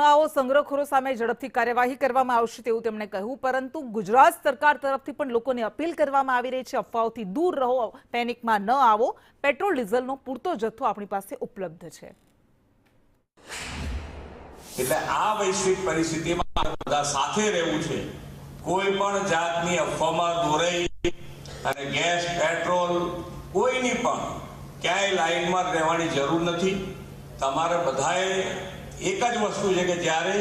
આવો, સંગ્રહખોરો સામે ઝડપથી કાર્યવાહી કરવામાં આવશે તેવું તેમણે કહ્યું। પરંતુ ગુજરાત સરકાર તરફથી પણ લોકોને અપીલ કરવામાં આવી રહી છે, અફવાઓથી દૂર રહો, પેનિકમાં ન આવો। પેટ્રોલ ડીઝલનો પૂરતો જથ્થો આપણી પાસે ઉપલબ્ધ છે। એટલે આ વૈશ્વિક પરિસ્થિતિમાં બધા સાથે રહેવું છે। કોઈ પણ જાતની અફવામાં દોરાઈ અને ગેસ, પેટ્રોલ કોઈની પણ ક્યાંય લાઈનમાં રહેવાની જરૂર નથી। તમારે બધાએ એક જ વસ્તુ છે કે જ્યારે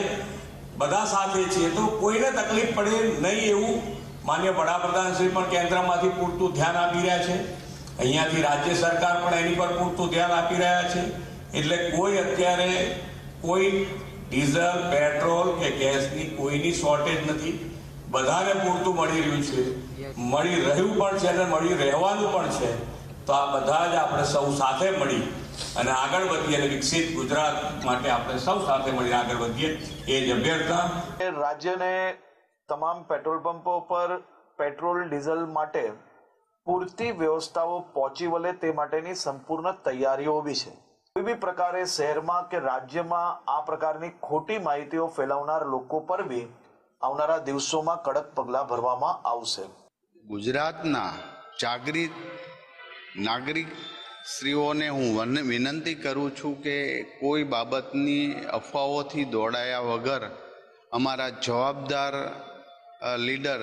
બધા સાથે છીએ તો કોઈને તકલીફ પડે નહીં એવું માન્ય વડાપ્રધાન શ્રી પણ કેન્દ્રમાંથી પૂરતું ધ્યાન આપી રહ્યા છે। અહીંયાથી રાજ્ય સરકાર પણ એની પર પૂરતું ધ્યાન આપી રહ્યા છે। એટલે કોઈ અત્યારે કોઈ ડીઝલ, પેટ્રોલ કે ગેસની કોઈની શોર્ટેજ નથી। બધાને પૂરતું મળી રહ્યું છે, મળી રહ્યું પણ છે અને મળી રહેવાનું પણ છે। તો આ બધા જ આપણે સૌ સાથે મળી અને આગળ વધીએ અને વિકસિત ગુજરાત માટે આપણે સૌ સાથે મળી આગળ વધીએ એ જ અભ્યર્થના। રાજ્યને તમામ પેટ્રોલ પંપો પર પેટ્રોલ ડીઝલ માટે પૂરતી વ્યવસ્થાઓ પહોંચી વળે તે માટેની સંપૂર્ણ તૈયારીઓ બી છે। કોઈ બી પ્રકારે શહેરમાં કે રાજ્યમાં આ પ્રકારની ખોટી માહિતીઓ ફેલાવનાર લોકો પર બી આવનારા દિવસોમાં કડક પગલાં ભરવામાં આવશે। ગુજરાતના જાગૃત નાગરિક શ્રીઓને હું વિનંતી કરું છું કે કોઈ બાબતની અફવાઓથી દોડાયા વગર અમારા જવાબદાર લીડર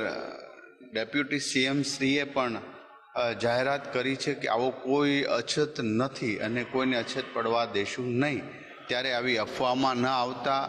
ડેપ્યુટી સીએમ શ્રીએ પણ જાહેરાત કરી છે કે આવો કોઈ અછત નથી અને કોઈને અછત પડવા દેશું નહીં। ત્યારે આવી અફવામાં ન આવતા